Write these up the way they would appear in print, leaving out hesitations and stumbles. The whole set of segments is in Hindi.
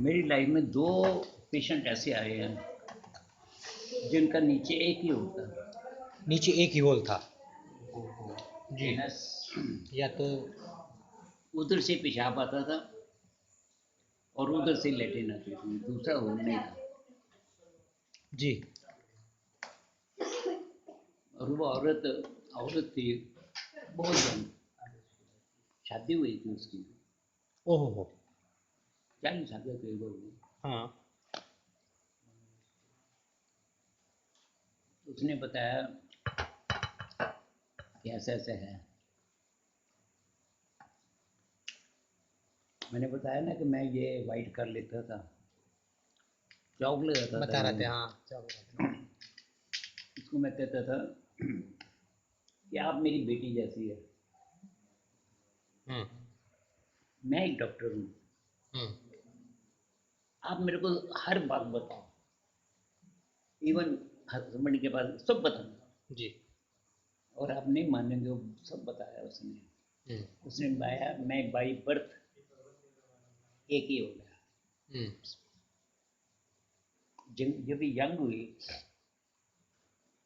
मेरी लाइफ में 2 पेशेंट ऐसे आए हैं जिनका नीचे एक ही होता है। नीचे एक ही होल था जी। पेनस या तो उधर से पेशाब आता था और उधर से लेटिन आती थी, दूसरा होल नहीं था। जी। और वो औरत थी, बहुत जन शादी हुई थी उसकी, ओहो हो। 40 साल के करीब हो गई। हाँ। उसने बताया कि ऐसा ऐसा है। मैंने बताया ना कि मैं ये वाइट कर लेता था, चौक लगाता था बता रहे थे ये। हाँ। उसको मैं कहता था कि आप मेरी बेटी जैसी है, हम्म मैं एक डॉक्टर हूँ, हम्म आप मेरे को हर बात बताओ, इवन हस्बैंड के पास सब बताना। जी। और आप नहीं मानेंगे, वो सब बताया उसने। हम्म उसने बताया मैं बाई बर्थ एक ही हो गया। हम्म जब भी यंग हुई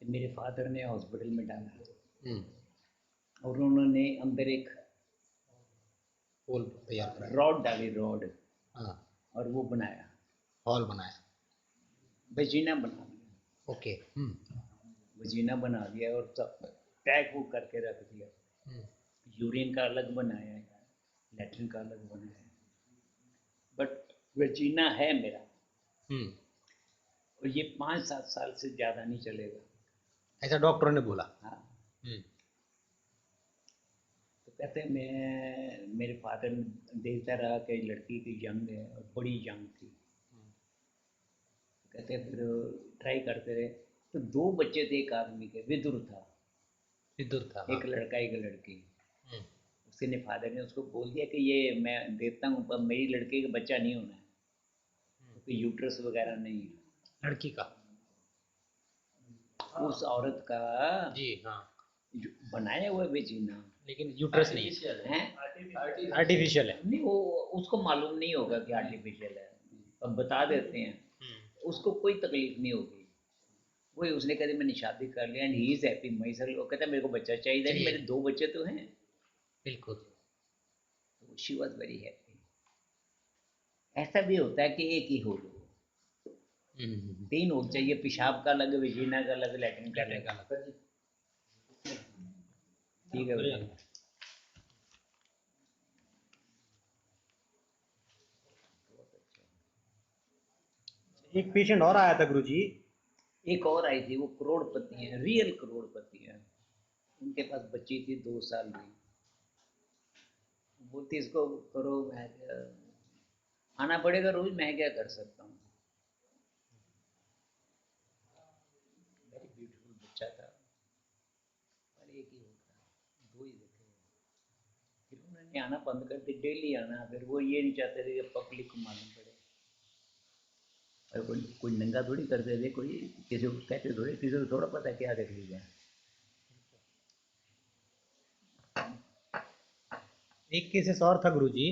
तो मेरे फादर ने हॉस्पिटल में डाला हम्म और उन्होंने अंदर एक होल तैयार करा। रॉड डाली, रॉड, हाँ। और वो बनाया, हॉल बनाया। वजीना बना दिया। ओके। वजीना बना दिया और सब टैग वो करके रख दिया। हम्म यूरिन का अलग बनाया है, लेट्रिन का अलग बनाया है, बट वजीना है मेरा। हम्म और ये 5-7 साल से ज़्यादा नहीं चलेगा। ऐसा डॉक्टरों ने बोला। हाँ। हम्म तो कहते हैं मैं, मेरे फादर देखता रहा कि लड़की की यंग है और बड़ी यंग थी। कहते हैं फिर ट्राई करते रहे, तो 2 बच्चे थे एक आदमी के, विदुर था, विदुर था हाँ। एक लड़का एक लड़की। हम्म उसके फादर ने उसको बोल दिया कि ये मैं देता हूँ पर मेरी लड़के का बच्चा नहीं होना है, क्योंकि यूट्रस वगैरह नहीं है लड़की का। उस औरत का। जी हाँ। बनाया हुआ बेचीना, लेकिन यूट्रस नहीं है, आर्टिफिशियल है। नहीं वो उसको मालूम नहीं होगा कि आर्टिफिशियल है, अब बता देते हैं, हम्म उसको कोई तकलीफ नहीं होगी। वही उसने कहते मैंने शादी कर लिया and he is happy my self. वो कहता मेरे को बच्चा चाहिए नहीं, मेरे 2 बच्चे तो हैं। बिल्कुल। तो शी वॉज वेरी हैप्पी। ऐसा भी होता है कि एक ही हो, 3 हो चाहिए, पेशाब का अलग, वजीना का अलग, लैट्रिन का अलग। ठीक है भैया। एक पेशेंट और आया था गुरुजी। एक और आई थी, वो करोड़पति है, रियल करोड़पति है। उनके पास बच्ची थी 2 साल की। बोलती इसको करो, मैं आना पड़ेगा रोज, मैं क्या कर सकता हूँ। वेरी ब्यूटीफुल बच्चा था, पर एक ही होता, 2 ही देखे। फिर उन्होंने आना बंद कर दिया, डेली आना। फिर वो ये नहीं चाहते थे कि पब्लिक को मालूम पड़े। और कोई नंगा थोड़ी करते थे, कोई किसी को कहते थोड़े, किसी को थोड़ा पता क्या देख लीजिए। एक केसेस और था गुरुजी।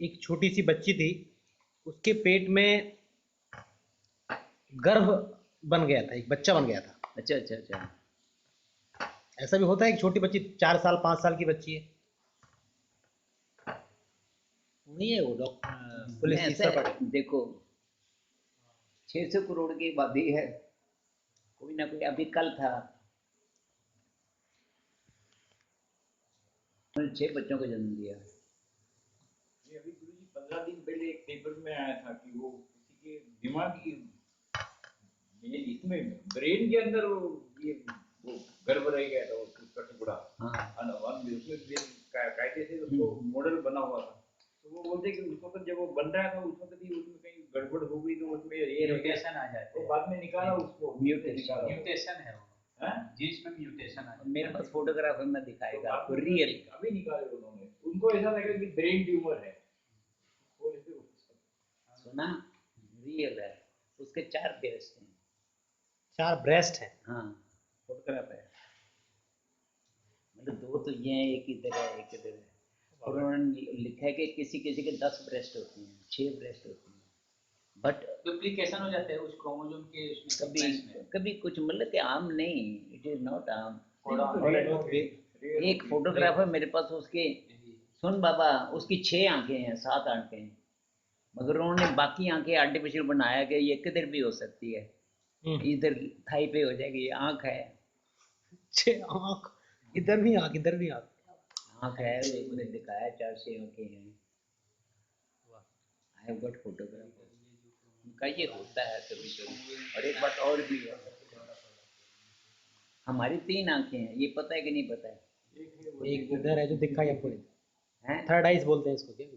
एक छोटी सी बच्ची थी, उसके पेट में गर्भ बन गया था, एक बच्चा बन गया था। अच्छा अच्छा अच्छा। ऐसा भी होता है, एक छोटी बच्ची 4 साल 5 साल की बच्ची है। नहीं है वो डॉक्टर पुलिस ऐसा तीसरा है, देखो 600 करोड़ की आबादी है, कोई ना कोई। अभी कल था, 6 बच्चों को जन्म दिया। ये अभी गुरु जी 15 दिन पहले एक पेपर में आया था कि वो किसी के दिमाग की, ये इसमें ब्रेन के अंदर वो गर्भ रह गया था, उसका टुकड़ा। हाँ। उसमें कायदे से उसको मॉडल बना हुआ था। तो वो बोलते कि उसको तो जब वो बन रहा था उस वक्त भी उसमें कहीं गड़बड़ हो गई, तो उसमें ये म्यूटेशन आ जाते तो हैं। बाद में निकाला उसको, म्यूटेशन है वो, हैं? जिसमें म्यूटेशन आ मेरे पास फोटोग्राफ में दिखाएगा तो आपको, बाद में रियल। अभी निकाले उन्होंने, उनको ऐसा लगा कि ब्रेन ट्यूमर है। वो ऐसे सुना, रियल है। उसके 4 ब्रेस्ट हैं। 4 ब्रेस्ट है। हाँ, फोटोग्राफ है। मतलब 2 तो ये हैं, एक इधर है एक इधर है। और उन्होंने लिखा है कि किसी किसी के 10 ब्रेस्ट होती हैं, 6 ब्रेस्ट होती हैं। बट डुप्लीकेशन हो जाता है उस क्रोमोसोम के उसमें कभी सीक्वेंस में। कभी कुछ मतलब कि आम नहीं, इट इज नॉट आम। कोडॉन और रेयर एक फोटोग्राफर मेरे पास, उसके सुन बाबा, उसकी 6 आंखें हैं, 7 आंखें हैं, मगर उन्होंने बाकी आंखें आर्टिफिशियल बनाया कि ये किधर भी हो सकती है, इधर थाई पे हो जाएगी, ये आंख है, आँख, इधर भी आँख, इधर भी आँख। आंख है, उसने दिखाया 4 6 आंखें हैं। आई हैव गॉट फोटोग्राफर, उनका ये होता है कभी कभी। और एक बात और भी है, हमारी 3 आंखें हैं, ये पता है कि नहीं पता है? एक इधर है जो दिखा है आपको, हैं? थर्ड आइज बोलते हैं इसको क्या?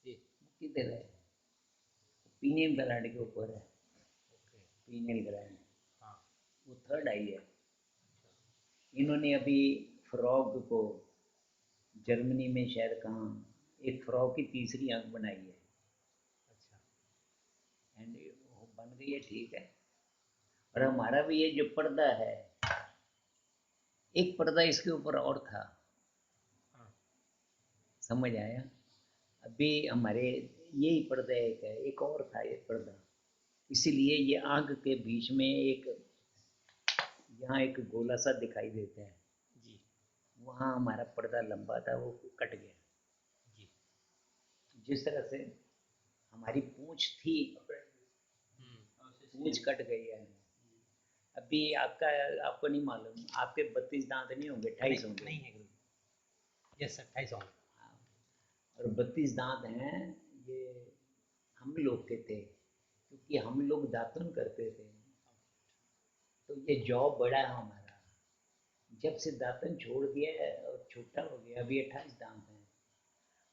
ये किधर है? पीनियल ग्लैंड के ऊपर है, पीनियल ग्लैंड, हाँ। वो थर्ड आई है। इन्होंने अभी फ्रॉग को जर्मनी में शायद कहाँ एक फ्रॉग की तीसरी आंख बनाई है, अच्छा। एंड वो बन गई है, ठीक है। और हमारा भी ये जो पर्दा है, एक पर्दा इसके ऊपर और था, हाँ। समझ आया? अभी हमारे यही पर्दा एक है, एक और था ये पर्दा, इसीलिए ये आंख के बीच में एक, यहाँ एक गोला सा दिखाई देता है जी वहाँ हमारा पर्दा लंबा था, वो कट गया। जी। जिस तरह से हमारी पूंछ थी, पूंछ कट गई है। अभी आपका, आपको नहीं मालूम, आपके 32 दांत नहीं होंगे, 28 होंगे। नहीं है गुरु। यस 28 होंगे। हाँ, और 32 दांत हैं, ये हम लोग के थे, क्योंकि हम लोग दातुन करते थे, तो ये जॉब बड़ा है हमारा। जब से दातन छोड़ दिया है और छोटा हो गया, अभी 28 दांत हैं,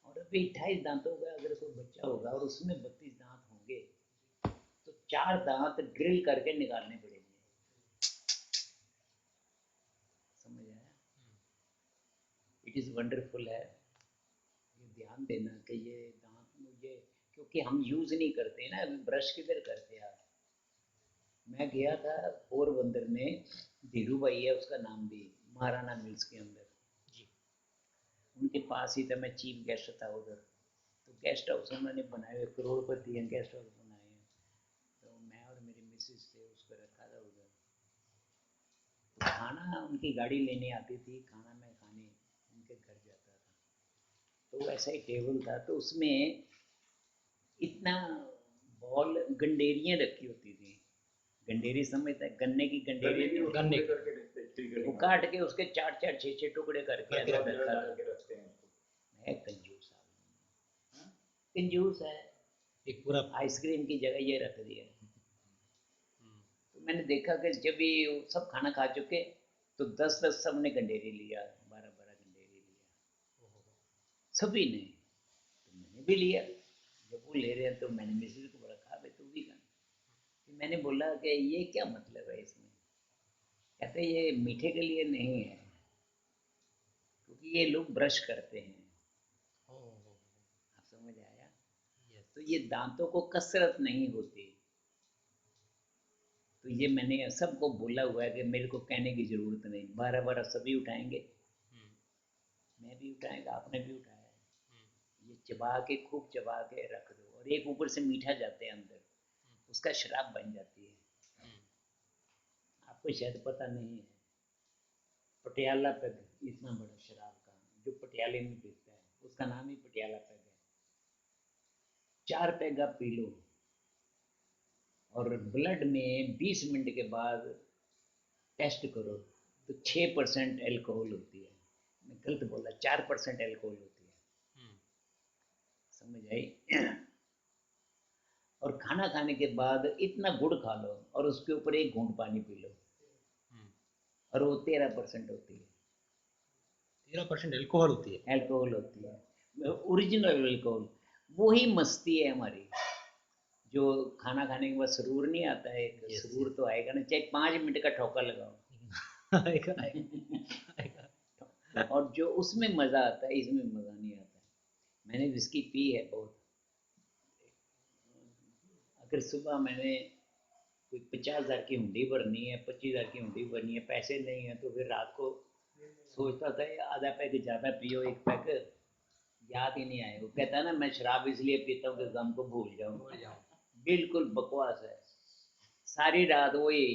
और अभी 28 दांतों का अगर कोई बच्चा होगा और उसमें 32 दांत होंगे, तो 4 दांत ड्रिल करके निकालने पड़ेंगे। समझ आया? इट इज़ वंडरफुल है, ये ध्यान देना कि ये दांत मुझे, क्योंकि हम यूज़ नहीं करते ना, अभी ब्रश किधर करते हैं आप? मैं गया था पोरबंदर में, धीरू भाई है उसका नाम भी, महाराणा मिल्स के अंदर, जी। उनके पास ही था, मैं चीफ गेस्ट था उधर। तो गेस्ट हाउस उन्होंने बनाए हुए, करोड़पति हैं, गेस्ट हाउस बनाए हैं। तो मैं और मेरी मिसेस थे, उसको रखा था उधर। तो खाना उनकी गाड़ी लेने आती थी, खाना मैं खाने उनके घर जाता था, तो ऐसा ही टेबल था, तो उसमें इतना बॉल गंडेरियाँ रखी होती थी। गंडेरी समझता है? गन्ने की गंडेरी, गन्ने की। करके रखते हैं, छिलके वो निकाल काट के उसके 4 4 6 6 टुकड़े करके करके अंदर के रखा था। डाल के रखते हैं उसको। मैं कंजूस आदमी, कंजूस है, एक पूरा। आइसक्रीम की जगह ये रख दिया। तो मैंने देखा कि जब ये सब खाना खा चुके, तो 10 10 सबने गंडेरी लिया, 12 12 गंडेरी लिया, सभी ने। तो मैंने भी लिया, जब वो ले रहे हैं तो मैंने मिसेज को बोला, खा भाई तू भी खा। फिर मैंने बोला कि ये क्या मतलब है इसमें? कहते ये मीठे के लिए नहीं है, क्योंकि ये लोग ब्रश करते हैं। आप समझ आया? तो ये दांतों को कसरत नहीं होती। तो ये मैंने सबको बोला हुआ है कि मेरे को कहने की जरूरत नहीं, 12 12 सभी उठाएंगे, मैं भी उठाएगा, आपने भी उठाया है। ये चबा के, खूब चबा के रख दो, और एक ऊपर से मीठा जाते हैं अंदर, उसका शराब बन जाती है। आपको शायद पता नहीं है, पटियाला पैग इतना बड़ा शराब का, जो पटियाले में पीता है, उसका नाम ही पटियाला पैग है। 4 पैग आप पी लो, और ब्लड में 20 मिनट के बाद टेस्ट करो, तो 6% एल्कोहल होती है। मैं गलत बोला, 4% एल्कोहल होती है। समझ आई? और खाना खाने के बाद इतना गुड़ खा लो, और उसके ऊपर एक घूंट पानी पी लो, और वो 13% होती है, 13% अल्कोहल होती है। एल्कोहल होती है, ओरिजिनल एल्कोहल। वही मस्ती है हमारी, जो खाना खाने के बाद सुरूर नहीं आता है, एक Yes, सुरूर तो आएगा ना, चाहे 5 मिनट का ठोका लगाओ। आएगा, आएगा। और जो उसमें मज़ा आता है, इसमें मज़ा नहीं आता है। मैंने विस्की पी है बहुत। अगर सुबह मैंने कोई 50,000 की हुंडी भरनी है, 25,000 की हुंडी भरनी है, पैसे नहीं है, तो फिर रात को सोचता था ये आधा पैक ज़्यादा पियो, एक पैक याद ही नहीं आए। वो कहता है ना, मैं शराब इसलिए पीता हूँ कि गम को भूल जाऊँ, बिल्कुल बकवास है। सारी रात वही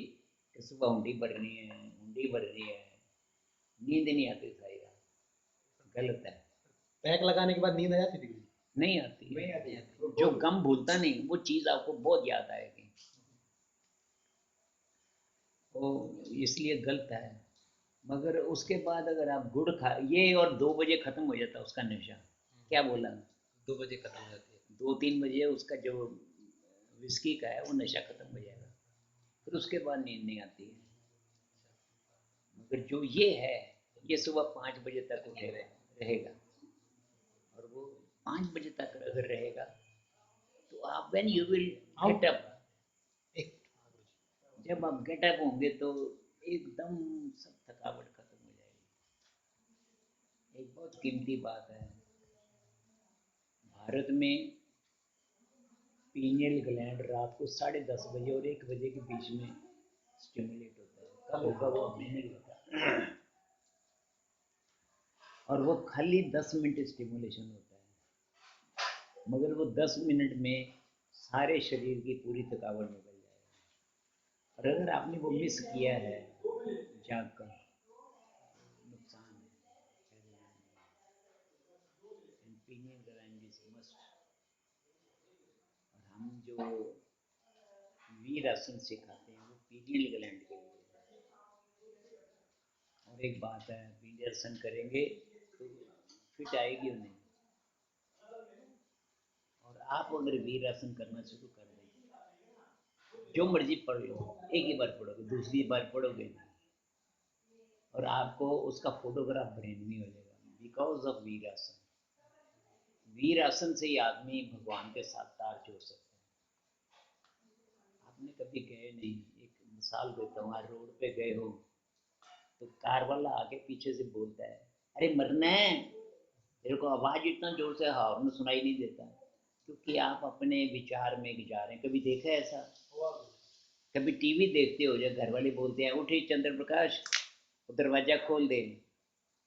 कि सुबह हुंडी भरनी है, हुंडी भरनी है, नींद नहीं आती सारी रात। गलत है, पैक लगाने के बाद नींद आ जाती थी गुरुजी? नहीं आती। नहीं आती। जो गम भूलता नहीं वो चीज़ आपको बहुत याद आएगी, वो इसलिए गलत है। मगर उसके बाद अगर आप गुड़ खा ये और 2 बजे ख़त्म हो जाता है उसका नशा। क्या बोला? 2 बजे खत्म हो जाती है। 2-3 बजे उसका जो विस्की का है वो नशा ख़त्म हो जाएगा, फिर उसके बाद नींद नहीं आती है। मगर जो ये है, ये सुबह 5 बजे तक उठेगा रहेगा, और वो 5 बजे तक अगर रहेगा तो आप when you will get up, एक जब आप गेट अप होंगे तो एकदम सब थकावट खत्म हो जाएगी। एक बहुत कीमती बात है, भारत में पीनियल ग्लैंड रात को 10:30 बजे और 1 बजे के बीच में स्टिमुलेट होता है। कब होगा वो हमें नहीं पता, और वो खाली 10 मिनट स्टिमुलेशन होता है, मगर वो 10 मिनट में सारे शरीर की पूरी थकावट निकल जाएगी। और अगर आपने वो मिस किया है जाग कर, नुकसान है। And pineal gland is must. और हम जो वीर आसन सिखाते हैं वो पीनियल ग्लैंड के लिए है। और एक बात है, पीनियल आसन करेंगे तो फिट आएगी उन्हें। और आप अगर वीर आसन करना शुरू कर दें, जो मर्जी पढ़ लो, एक ही बार पढ़ोगे, दूसरी बार पढ़ोगे नहीं, और आपको उसका फोटोग्राफ ब्रेन में हो जाएगा बिकॉज ऑफ वीर आसन। वीर आसन से ही आदमी भगवान के साथ तार जोड़ सकता है। आपने कभी गए नहीं, एक मिसाल देता हूँ, आज रोड पे गए हो तो कार वाला आके पीछे से बोलता है, अरे मरना है, तेरे को आवाज इतना जोर से हॉर्न सुनाई नहीं देता, क्योंकि आप अपने विचार में जा रहे हैं। कभी देखा है ऐसा? कभी टीवी देखते हो जब घर वाले बोलते हैं उठे चंद्र प्रकाश दरवाजा खोल दे,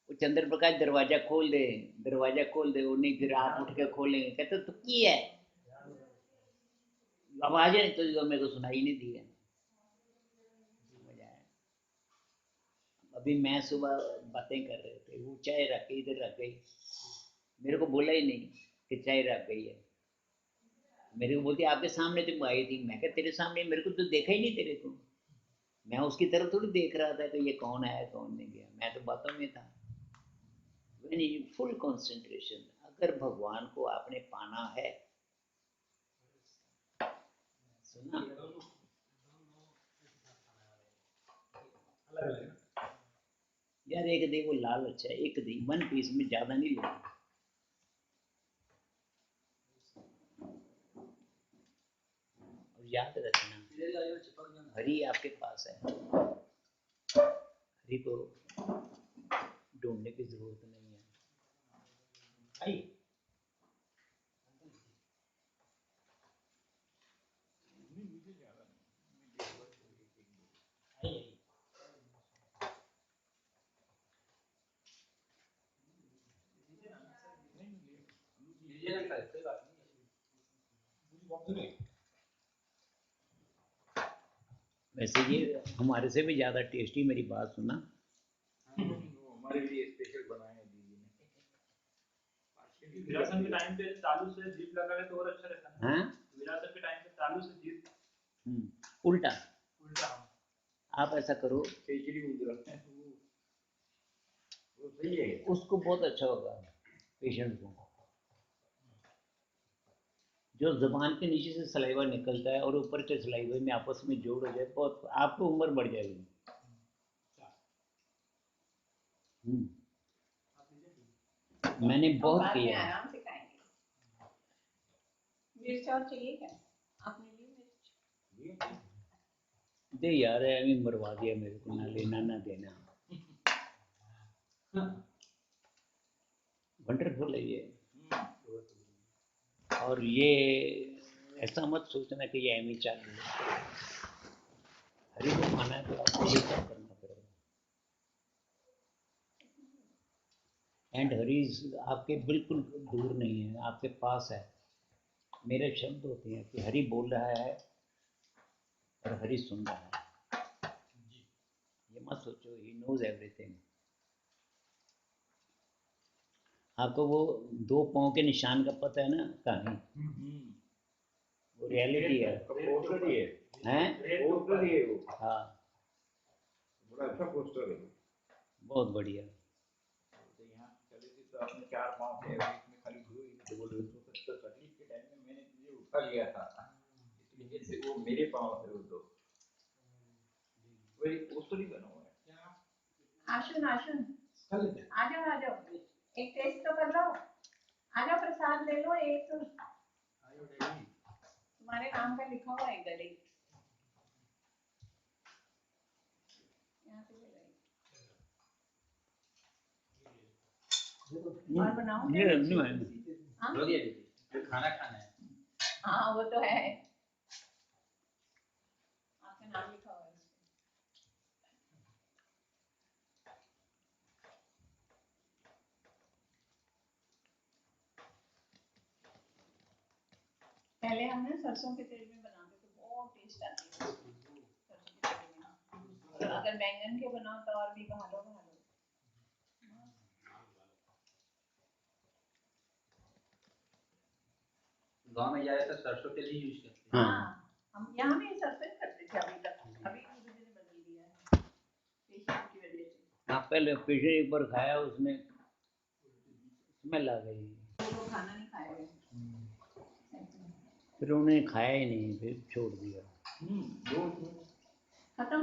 वो चंद्र प्रकाश दरवाजा खोल दे, दरवाजा खोल दे, वो नहीं, फिर आप उठ के खोलेंगे, कहते तो की है आवाज है तो मेरे को सुनाई नहीं दी है। समझ आया? अभी मैं सुबह बातें कर रहे थे, वो चाय रख के इधर रख गई, मेरे को बोला ही नहीं कि चाय रख गई है। मेरे को बोलती आपके सामने तुम आई थी, मैं क्या तेरे सामने, मेरे को तो देखा ही नहीं तेरे को, मैं उसकी तरफ थोड़ी देख रहा था कि ये कौन आया कौन नहीं गया, मैं तो बातों में था। व्हेन यू फुल कंसंट्रेशन, अगर भगवान को आपने पाना है, सुना यार, एक दे वो लाल अच्छा है, एक दे 1 पीस में ज्यादा नहीं लेना। और याद रखना, हरि आपके पास है, हरि को ढूंढने की जरूरत नहीं है। आई मुझे ज्यादा नहीं, आई आई वैसे ये हमारे से भी ज्यादा टेस्टी, मेरी बात सुना, वो हमारे लिए स्पेशल बनाए हैं दीदी ने। विरासत के टाइम पे चालू से जीप लगा ले तो और अच्छा रहता है। हाँ विरासत के टाइम पे चालू से जीप उल्टा। उल्टा। आप ऐसा करो, खिचड़ी उधर वो सही है। उसको बहुत अच्छा होगा पेशेंट को, जो जबान के नीचे से सलाइवा निकलता है और ऊपर के सलाइवे में आपस में जोड़ हो जाए, बहुत आपको उम्र बढ़ जाएगी। मैंने बहुत बाद में किया है। आराम से खाएंगे। मिर्च और चाहिए क्या? आपने ली मिर्च? दे यार, अभी मरवा दिया मेरे को, ना लेना ना देना। वंडरफुल है ये। और ये ऐसा मत सोचना कि ये एम ही चालू है, हरी को खाना है तो आपको ये सब करना पड़ेगा। एंड हरीज आपके बिल्कुल दूर नहीं है, आपके पास है। मेरे शब्द होते हैं कि हरि बोल रहा है और हरि सुन रहा है। ये मत सोचो ही नोज एवरीथिंग। आपको वो 2 पाँव के निशान का पता है ना कहानी, वो रियलिटी है। पोस्टर ही है, हैं? पोस्टर ही है वो, हाँ, बड़ा अच्छा पोस्टर है। बहुत बढ़िया। तो यहाँ चले थे तो आपने 4 पाँव थे, बीच में खाली 2 ही थे, बोले उसको तो तकलीफ के टाइम में मैंने तुझे उठा लिया था, इसलिए से वो मेरे पाँव थे वो 2। वही पोस्टर ही बना हुआ है। आशुन आशुन आ जाओ एक टेस्ट तो कर लो। आ जाओ प्रसाद ले लो एक। तुम्हारे नाम का लिखा हुआ है गले यहाँ पे ले लो। और बनाओ ये नहीं है। हाँ खाना खाना है। हाँ वो तो है, आपका नाम लिखा हुआ है उसपे। पहले हम ना सरसों के तेल में बनाते थे, बहुत टेस्ट आती है सरसों के तेल में। और अगर बैंगन के बनाओ तो और भी भालो भालो। गांव में जाए तो सरसों तेल ही यूज करते हाँ। हाँ हम यहाँ भी सरसों ही करते थे अभी तक, अभी गुरुजी ने बदल दिया है पेशेंट की वजह से। हाँ, पहले पिछले एक बार खाया उसमें स्मेल आ गई, वो खाना नहीं खाएगा। फिर उन्होंने खाया ही नहीं, फिर छोड़ दिया। खत्म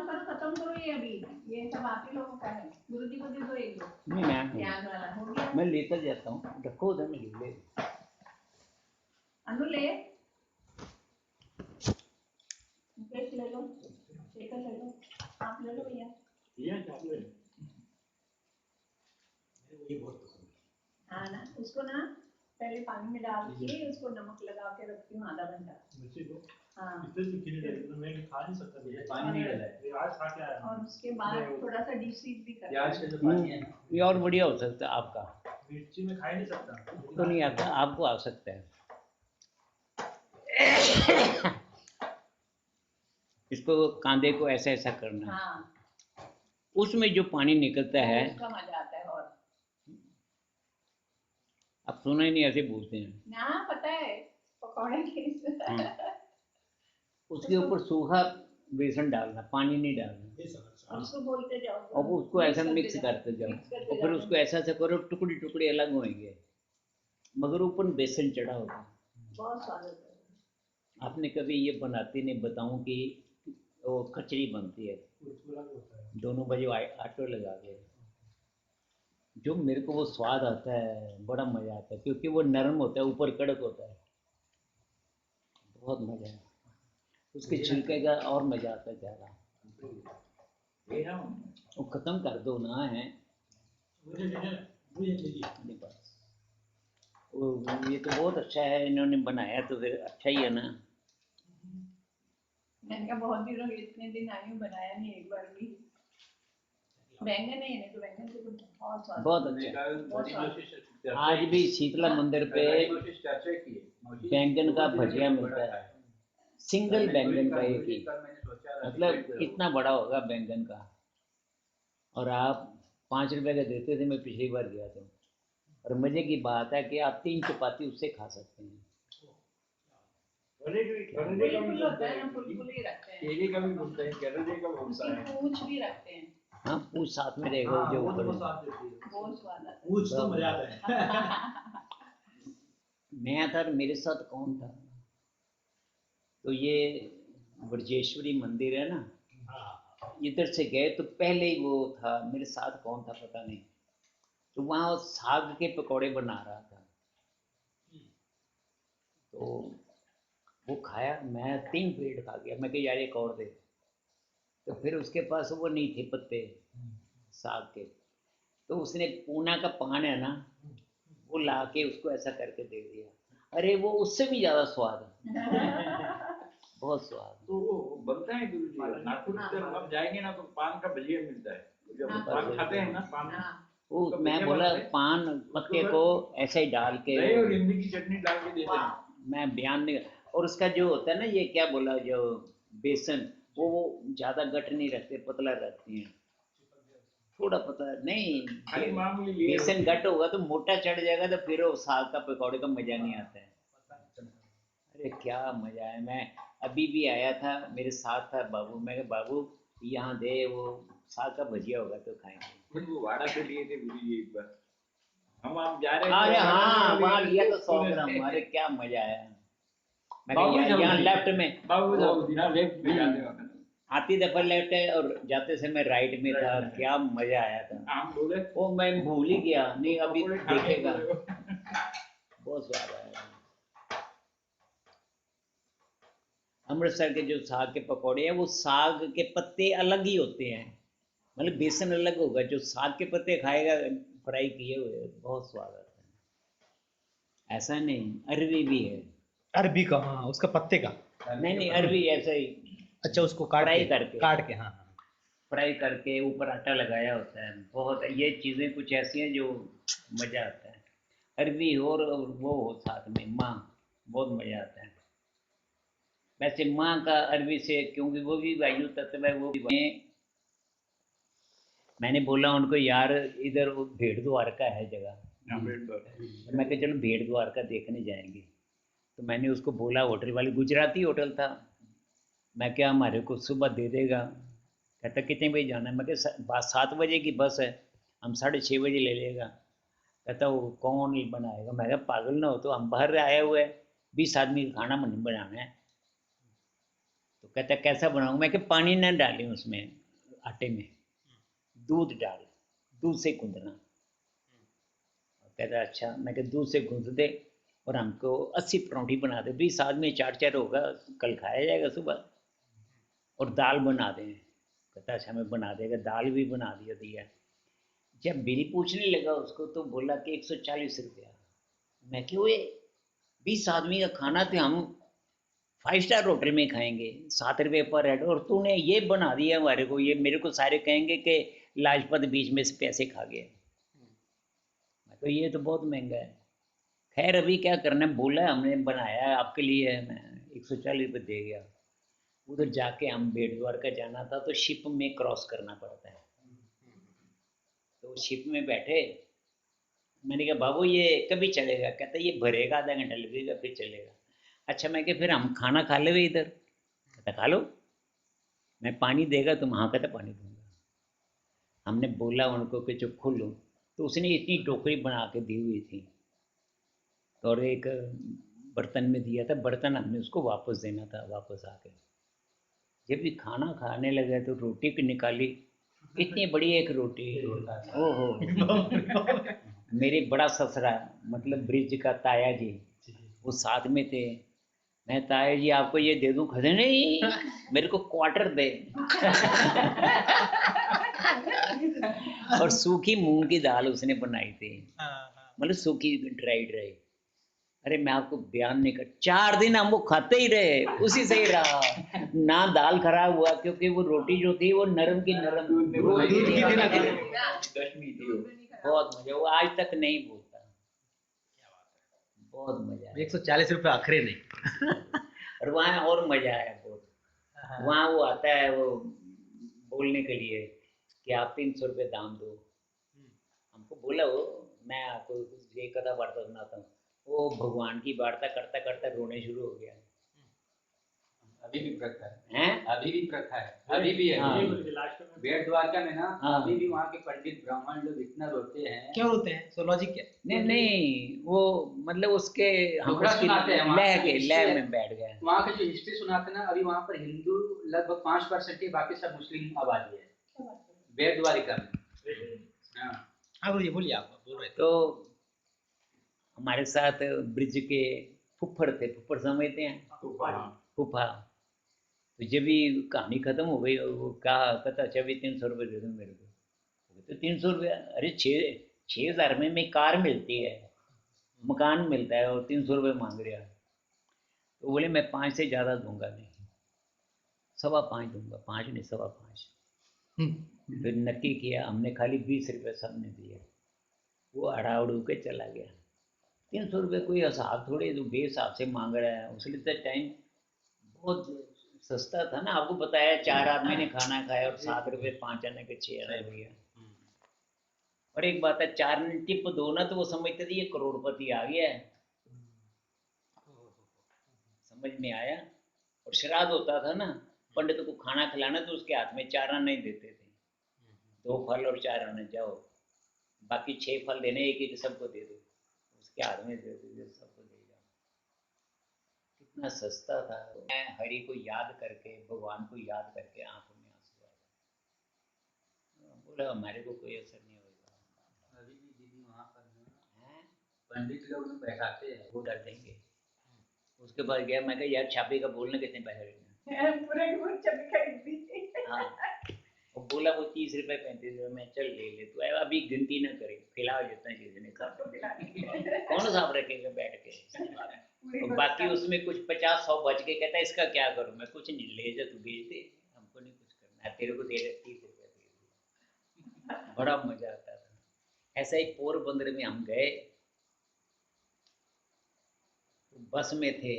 करो ये अभी, ये सब आप ही लोगों का है। गुरुजी को दे दो एक दो नहीं मैं प्याज वाला हो गया। मैं लेता जाता हूँ, रखो उधर में ले। अनु ले, मुकेश ले लो, शेखर ले लो, आप ले लो भैया। ये चालू है। ये बहुत पसंद है। हाँ ना, उसको ना पहले पानी में डाल के उसको नमक लगा के रखती हूँ आधा घंटा। मिर्ची को हाँ इतने तीखी नहीं लगेगी, तो मैं खा नहीं सकता। ये पानी नहीं डाला है। ये आज खा के आया और हूँ। उसके बाद थोड़ा सा डीप फ्रीज भी कर प्याज का जो पानी है ना, ये और बढ़िया हो सकता है आपका, मिर्ची में खा ही नहीं सकता। तो नहीं आता, आपको आ सकता है। इसको कांदे को ऐसा ऐसा करना है, हाँ उसमें जो पानी निकलता है, उसका मजा आता है। और आप सुना ही नहीं, ऐसे बोलते हैं। ना पता है पकौड़े के उसके ऊपर सूखा बेसन डालना, पानी नहीं डालना, ये समझ उसको बोलते जाओ और वो उसको ऐसा मिक्स करते जाओ, मिक्स करते और फिर जाओ। उसको ऐसा ऐसा करो, टुकड़े टुकड़े अलग होंगे, मगर ऊपर बेसन चढ़ा होगा। बहुत स्वाद होता है। आपने कभी ये बनाते नहीं, बताऊं कि वो कचरी बनती है, कुरकुरा भी होता है। दोनों बजे आटे लगा के, जो मेरे को वो स्वाद आता है, बड़ा मजा आता है, क्योंकि वो नरम होता है, ऊपर कड़क होता है, बहुत मजा है उसके छिलके का, और मजा आता है ज़्यादा। ये ना वो खत्म कर दो ना है मुझे लीजिए। अपने पास। वो ये तो बहुत अच्छा है, इन्होंने बनाया तो फिर अच्छा ही है ना। मैंने कहा बहुत दिनों इतने दिन आई हूँ, बनाया नहीं एक बार भी। बैंगन है नहीं तो बैंगन से तो बहुत स्वाद। बहुत अच्छा। आज भी शीतला मंदिर पे चर्चा की है, बैंगन का भजिया मिलता है, सिंगल बैंगन का एक ही, मतलब इतना बड़ा होगा बैंगन का, और आप 5 रुपए का देते थे, मैं पिछली बार गया था। और मजे की बात है कि आप 3 चपाती उससे खा सकते हैं। करेले का भी फुल बनता होता है है, ना, फुल ही रखते हैं। केले का भी बनता है, करेले का बनता उसकी है। पूंछ भी रखते हैं, हाँ, पूछ साथ में रहेगा जो वो तो ऊपर। स्वाद देती है। बहुत स्वाद आता पूछ तो मजा आता है। है। मैं था, मेरे साथ कौन था, तो ये ब्रजेश्वरी मंदिर है ना, इधर से गए तो पहले ही वो था, मेरे साथ कौन था पता नहीं, तो वहाँ वो साग के पकौड़े बना रहा था, तो वो खाया, मैं 3 प्लेट खा गया, मैं कहा यार एक और दे, तो फिर उसके पास वो नहीं थे पत्ते साग के, तो उसने पूना का पान है ना, वो ला के उसको ऐसा करके दे दिया। अरे वो उससे भी ज्यादा स्वाद है, बहुत स्वाद। तो वो बनता है गुरु जी, नागपुर की तरफ आप जाएंगे ना तो पान का भजिया मिलता है, जब हाँ, पान खाते हैं ना, पान हाँ, वो उसका मैं भजिया बोला बनाते हैं, पान पत्ते को ऐसे ही डाल के, दही और इमली की चटनी डाल के देते हैं। वाह, मैं बयान नहीं। और उसका जो होता है ना, ये क्या बोला, जो बेसन, वो ज़्यादा गट नहीं रखते, पतला रखती हैं, थोड़ा पतला नहीं। खाली मामूली लेयर बेसन होती है। गट होगा तो मोटा चढ़ जाएगा, तो फिर वो साग का पकौड़े का मज़ा नहीं आता है। अरे क्या मज़ा है। मैं अभी भी आया था, मेरे साथ था बाबू, मैं कहा बाबू यहाँ दे, वो साग का भजिया होगा तो खाएंगे। फिर वो भाड़ा पे लिए थे गुरु जी एक बार, हम आप जा रहे थे अरे भाड़ा हाँ, पे वहाँ लिए लिया थे, तो 100 पूरे- ग्राम, अरे क्या मज़ा आया। मैं बाबू कहा यहाँ साहब लेफ्ट में, बाबू वो साहब ना लेफ्ट में जाते वक्त आती दफा लेफ्ट है और जाते समय राइट में था, Right में। क्या मज़ा आया था। हम बोले वो मैं भूल ही गया, नहीं अभी पकौड़े खाने देखेगा, बोले वो। बहुत स्वाद आया। अमृतसर के जो साग के पकौड़े हैं, वो साग के पत्ते अलग ही होते हैं, मतलब बेसन अलग होगा, जो साग के पत्ते खाएगा फ्राई किए हुए, बहुत स्वाद आता है। ऐसा नहीं, अरबी भी है। अरबी का, हाँ, उसका पत्ते का। नहीं नहीं, अरबी ऐसा ही अच्छा, उसको काट फ्राई के, करके, काट के, हाँ हाँ। फ्राई करके ऊपर आटा लगाया होता है। बहुत, ये चीज़ें कुछ ऐसी हैं जो मज़ा आता है। अरबी हो और वो हो साथ में माँ, बहुत मज़ा आता है। वैसे माँ का अरबी से, क्योंकि वो भी वायु तत्व है, वो भी मैंने बोला उनको, यार इधर वो भेड़ द्वारका है जगह, मैं कहा चलो भेड़ द्वारका देखने जाएंगे। तो मैंने उसको बोला, होटल वाली गुजराती होटल था, मैं क्या हमारे को सुबह दे देगा। कहता कितने बजे जाना है, मैं क्या 7 बजे की बस है, हम 6:30 बजे ले लेगा। कहता वो कौन बनाएगा, मैं कहा पागल ना हो, तो हम बाहर आए हुए 20 आदमी का खाना नहीं बनाना है। तो कहता कैसा बनाऊँ, मैं क्या पानी ना डालें उसमें, आटे में दूध डाल, दूध से गूंदना। कहता अच्छा, मैं क्या दूध से गूंद दे और हमको 80 परौंठी बना दे, 20 आदमी 4-4 होगा, कल खाया जाएगा सुबह। और दाल बना दें। कहता अच्छा मैं बना देगा, दाल भी बना दिया। जब बिल पूछने लगा उसको तो बोला कि 140 रुपया। मैं क्यों, ये 20 आदमी का खाना तो हम 5 स्टार होटल में खाएंगे, 7 रुपये पर हेड, और तूने ये बना दिया हमारे को, ये मेरे को सारे कहेंगे कि लाजपत बीच में से पैसे खा गए। मैं तो ये तो बहुत महंगा है। खैर अभी क्या करना है, बोला हमने बनाया है आपके लिए है, मैं 140 रुपये दे गया। उधर जाके हम बेट द्वारका जाना था, तो शिप में क्रॉस करना पड़ता है। तो शिप में बैठे, मैंने कहा बाबू ये कभी चलेगा, कहता ये भरेगा, आधा घंटा लगेगा फिर चलेगा। अच्छा, मैं कहा फिर हम खाना खा ले इधर, कहता खा लो, मैं पानी देगा तुम, हाँ कहता पानी दूंगा। हमने बोला उनको कि चुप खोलो, तो उसने इतनी टोकरी बना के दी हुई थी और एक बर्तन में दिया था, बर्तन हमने उसको वापस देना था। वापस आके जब भी खाना खाने लगे तो रोटी की निकाली, इतनी बड़ी एक रोटी, ओहो। मेरे बड़ा ससुरा, मतलब ब्रिज का ताया जी, वो साथ में थे। मैं ताया जी आपको ये दे दूं, कहते नहीं मेरे को क्वार्टर दे। और सूखी मूंग की दाल उसने बनाई थी, मतलब सूखी ड्राई। अरे मैं आपको बयान नहीं कर, 4 दिन हम वो खाते ही रहे, उसी से ही रहा ना, दाल खराब हुआ, क्योंकि वो रोटी जो थी वो नरम की नरम, दूध की थी ना, दशमी थी वो। बहुत मजा, वो आज तक नहीं भूलता, बहुत मजा आया। 140 रुपये आखिरी नहीं। और वहाँ और मजा आया बहुत। वहाँ वो आता है वो बोलने के लिए कि आप 300 रुपये दाम दो। हमको बोला वो, मैं आपको ये कथा वार्ता सुनाता हूँ, वो भगवान की वार्ता करता करता रोने शुरू हो गया। अभी भी प्रथा है, हैं? अभी भी प्रथा है, अभी भी है। हाँ। लास्ट में बेट द्वारका में ना, हाँ। अभी भी वहाँ के पंडित ब्राह्मण लोग इतना रोते हैं। क्यों होते हैं, सो लॉजिक क्या? नहीं वो मतलब उसके हम टुकड़ा उसकी सुनाते हैं, वहाँ लय की के history लय है। में बैठ गए। वहाँ की जो हिस्ट्री सुनाते हैं ना, अभी वहाँ पर हिंदू लगभग 5% ही, बाकी सब मुस्लिम आबादी है बेट द्वारिका में। हाँ हाँ गुरुजी बोलिए, आप बोल रहे थे। तो हमारे साथ ब्रिज के फुफ्फड़ थे, फुफ्फड़ समझते हैं, फूफा। तो जब भी कहानी खत्म हो गई, वो कहा कहता अच्छा भी 300 रुपये दे दो मेरे को। तो 300 रुपया, अरे 6,000 में कार मिलती है, मकान मिलता है, और 300 रुपये मांग रहा है। तो बोले मैं 5 से ज़्यादा दूंगा नहीं, 5.25 दूंगा, 5 नहीं 5.25। फिर नक्की किया हमने, खाली 20 रुपये सबने दिए, वो अड़ा उड़ू के चला गया। 300 रुपये कोई हिसाब थोड़ी जो बेहिसाब से मांग रहा है। उसलिए तो टाइम बहुत सस्ता था ना, आपको बताया 4 आदमी ने खाना खाया और 7 रुपये 5 आने के 6 आने हो गया। और एक बात है, 4 ने टिप दो ना तो वो समझते थे ये करोड़पति आ गया है, समझ में आया। और श्राद्ध होता था ना, पंडित को खाना खिलाना तो उसके हाथ में 4 आने देते थे, 2 फल और 4 आने, जाओ बाकी 6 फल देने, एक एक सबको दे दो, उसके हाथ में दे दो, सबको दे जाओ। कितना सस्ता था। मैं हरि को याद करके, भगवान को याद करके आंखों में आंसू आ गए। बोला हमारे को कोई असर नहीं होगा। अभी भी दीदी वहाँ पर हैं, पंडित लोग भी बैठाते हैं। वो डर देंगे। उसके बाद गया, मैं कहा यार छापे का बोलना कितने पैसे लेंगे। पूरे की पूरी छवि खरीद दी। हाँ, और बोला वो 30 रुपये 35 रुपये, मैं चल ले ले, तो अभी गिनती ना करे, खिलाओ जितना चीज ने खा, सबको खिलाने कौन साहब रखेगा बैठ के। पूरी और बस बाकी का। उसमें कुछ 50-100 बच के, कहता है इसका क्या करूं, मैं कुछ नहीं, ले जा तू बेच दे, हमको नहीं कुछ करना, तेरे को दे रहे 30 रुपये दे दिए। बड़ा मजा आता था। ऐसा ही पोरबंदर में हम गए, तो बस में थे,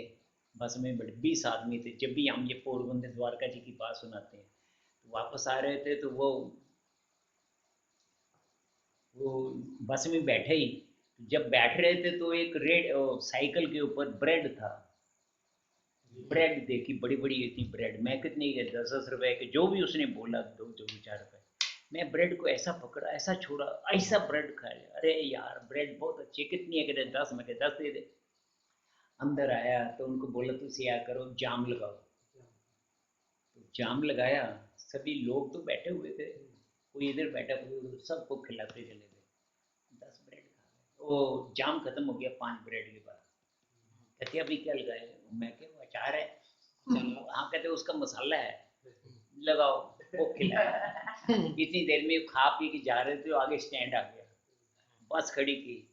बस में बड़े 20 आदमी थे। जब भी हम ये पोरबंदर द्वारका जी की बात सुनाते हैं, तो वापस आ रहे थे तो वो बस में बैठे ही, जब बैठ रहे थे तो एक रेड साइकिल के ऊपर ब्रेड था। ब्रेड देखी, बड़ी बड़ी इतनी ब्रेड, मैं कितनी के 10-10 रुपए के, जो भी उसने बोला 2-4 रुपए। मैं ब्रेड को ऐसा पकड़ा, ऐसा छोड़ा, ऐसा ब्रेड खाया, अरे यार ब्रेड बहुत अच्छी, कितनी है, कहते 10, मैं कहते 10 दे दे। अंदर आया तो उनको बोला तुम क्या करो, जाम लगाओ। तो जाम लगाया, सभी लोग तो बैठे हुए थे, कोई इधर बैठा कोई उधर, सबको खिलाते चले गए। 10 ब्रेड खा गए, वो जाम खत्म हो गया 5 ब्रेड के बाद। कहते अभी क्या लगाए, मैं क्या वो अचार है, चलो हाँ, कहते उसका मसाला है, लगाओ, वो खिलाया। इतनी देर में खा पी के जा रहे थे, आगे स्टैंड आ गया, बस खड़ी की,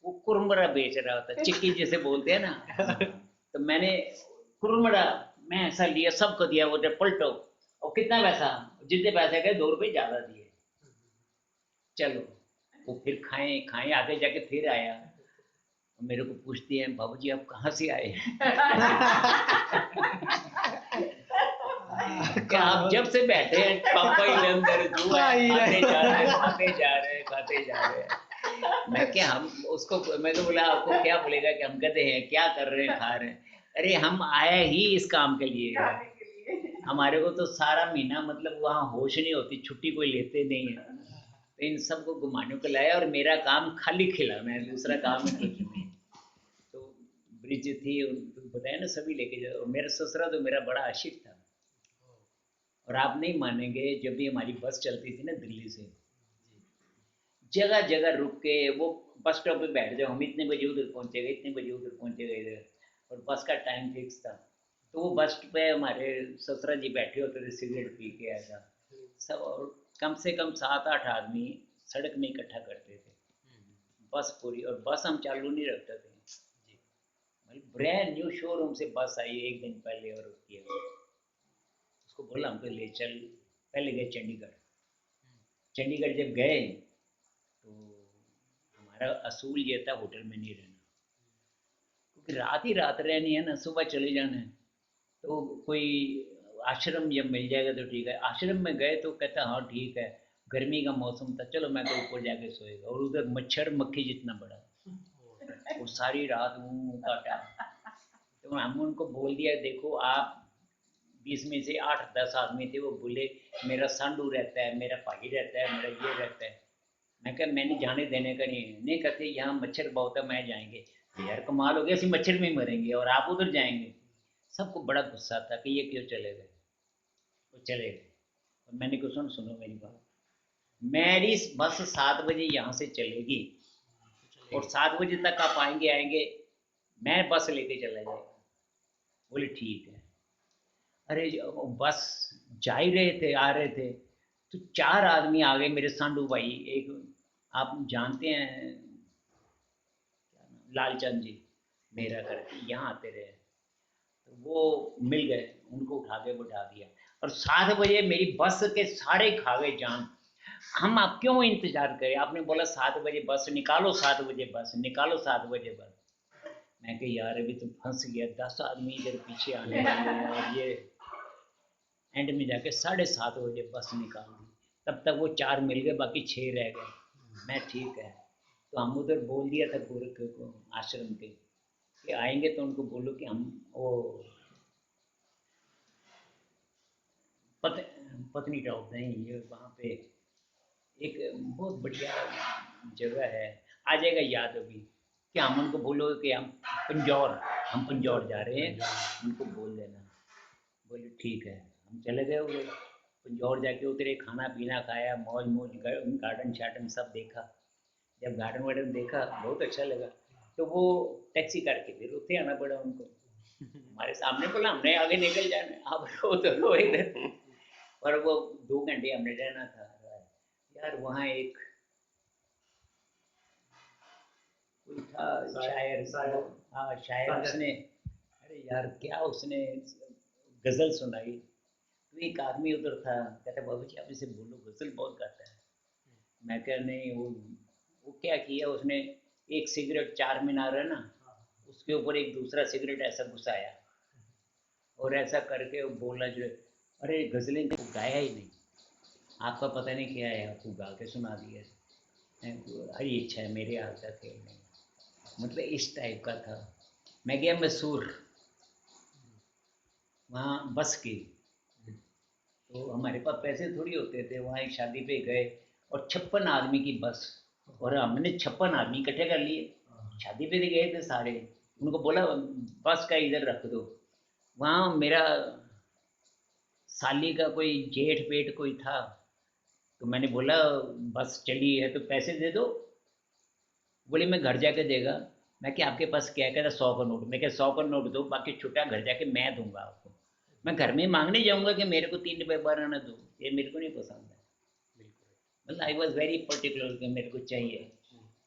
वो कुरमुरा बेच रहा था, चिक्की जैसे बोलते हैं ना। तो मैंने कुरमुरा, मैं ऐसा लिया, सबको दिया, वो पलटो, और कितना पैसा, जितने पैसे गए 2 रुपये ज्यादा दिए, चलो। वो फिर खाएं खाएं, आगे जाके फिर आया, मेरे को पूछती है बाबू जी आप कहाँ से आए। क्या आप जब से बैठे हैं पापा ही अंदर जुआ है, खाते जा रहे हैं, खाते जा रहे हैं, खाते जा रहे हैं। मैं क्या, हम उसको, मैं तो बोला आपको क्या बोलेगा कि हम कहते हैं क्या कर रहे हैं, खा रहे हैं। अरे हम आए ही इस काम के लिए है, खाने के लिए। हमारे को तो सारा महीना मतलब वहाँ होश नहीं होती, छुट्टी कोई लेते नहीं है, तो इन सबको घुमाने को लाया, और मेरा काम खाली खिलाना है, दूसरा काम कुछ नहीं। तो ब्रिज थी, बताया ना, सभी लेके जाओ। मेरा ससुरा तो मेरा बड़ा आशिक था, और आप नहीं मानेंगे, जब भी हमारी बस चलती थी ना दिल्ली से, जगह जगह रुक के, वो बस स्टॉप पे बैठ जाओ, हम इतने बजे उधर पहुंचेगा, इतने बजे उधर पहुंचेगा इधर, और बस का टाइम फिक्स था। तो वो बस पे हमारे ससुरा जी बैठे होते थे, सिगरेट पी के ऐसा सब, और कम से कम 7-8 आदमी सड़क में इकट्ठा करते थे, बस पूरी। और बस हम चालू नहीं रखते थे, ब्रांड न्यू शोरूम से बस आई 1 दिन पहले, और उसकी उसको बोला हमको ले चल। पहले गए चंडीगढ़, चंडीगढ़ जब गए तो हमारा असूल ये था होटल में नहीं रहना, क्योंकि रात ही रात रहनी है ना, सुबह चले जाना है। तो कोई आश्रम जब मिल जाएगा तो ठीक है। आश्रम में गए तो कहता हाँ ठीक है, गर्मी का मौसम था, चलो मैं तो ऊपर जाके सोएगा, और उधर मच्छर मक्खी जितना बड़ा, वो सारी रात मुँह काटा। तो हम उनको बोल दिया देखो आप, 20 में से 8-10 आदमी थे, वो बोले मेरा सांडू रहता है, मेरा पाही रहता है, मेरा ये रहता है। मैं कहा मैंने जाने देने का नहीं है। नहीं कहते यहाँ मच्छर बहुत है, मैं जाएंगे। तो यार कमाल हो गया, ऐसे मच्छर में ही मरेंगे और आप उधर जाएंगे। सबको बड़ा गुस्सा था कि ये क्यों चले गए, वो चले गए। और मैंने कहा सुनो मेरी बात, मेरी बस 7 बजे यहाँ से चलेगी, और 7 बजे तक आप आएंगे, मैं बस लेके चला जाएगा। बोले ठीक है। अरे बस जा ही रहे थे, आ रहे थे, तो 4 आदमी आ गए मेरे सांडू भाई। एक आप जानते हैं लालचंद जी, मेरा करके यहाँ आते रहे, तो वो मिल गए, उनको उठा के बिठा दिया। और 7 बजे मेरी बस के सारे खा गए जान। हम आप क्यों इंतजार करें, आपने बोला 7 बजे बस निकालो, 7 बजे बस निकालो, 7 बजे बस। मैं कि यार अभी तो फंस गया, 10 आदमी इधर पीछे आने वाले हैं और ये एंड में जाके 7:30 बजे बस निकाल दी। तब तक वो 4 मिल गए, बाकी 6 रह गए। मैं ठीक है, तो हम उधर बोल दिया था गोरख को, आश्रम के, कि आएंगे तो उनको बोलो कि हम वो पत्नी टॉप नहीं, ये वहाँ पे एक बहुत बढ़िया जगह है, आ जाएगा याद अभी, कि हम उनको बोलो कि हम पंजौर जा रहे हैं, उनको बोल देना। बोले ठीक है। हम चले गए उधर पंजौर, जाके उतरे, खाना पीना खाया, मौज गार्डन शार्डन सब देखा। जब गार्डन वार्डन देखा बहुत अच्छा लगा, तो वो टैक्सी करके फिर उठे आना पड़ा उनको। हमारे सामने बोला हमने आगे निकल जाना है, आप रो इधर। और वो 2 घंटे हमने रहना था यार। वहाँ एक कोई था शायर, हाँ शायर, उसने, अरे यार क्या उसने गजल सुनाई। तो एक आदमी उधर था, कहता बाबू जी आप इसे बोलो, गजल बहुत गाता है। मैं कह नहीं, वो क्या किया उसने, एक सिगरेट 4 मीनार है ना, उसके ऊपर एक दूसरा सिगरेट ऐसा घुसाया और ऐसा करके वो बोला जो, अरे गजलें तो गाया ही नहीं, आपका पता नहीं क्या है, आपको गा के सुना दिया। अरे इच्छा है, मेरे हाथ का खेल नहीं। मतलब इस टाइप का था। मैं गया मैसूर, वहाँ बस की, तो हमारे पास पैसे थोड़ी होते थे। वहाँ एक शादी पे गए और 56 आदमी की बस, और हमने 56 आदमी इकट्ठे कर लिए। शादी पे तो गए थे सारे, उनको बोला बस का इधर रख दो। वहाँ मेरा साली का कोई जेठ पेट कोई था, तो मैंने बोला बस चली है तो पैसे दे दो। बोले मैं घर जाके देगा। मैं क्या आपके पास क्या है? कहता 100 का नोट। मैं क्या 100 का नोट दो, बाकी छुट्टा घर जाके मैं दूंगा आपको। मैं घर में मांगने जाऊंगा कि मेरे को 3 रुपये बार आना दो, ये मेरे को नहीं पसंद है। मतलब आई वॉज वेरी पर्टिकुलर कि मेरे को चाहिए।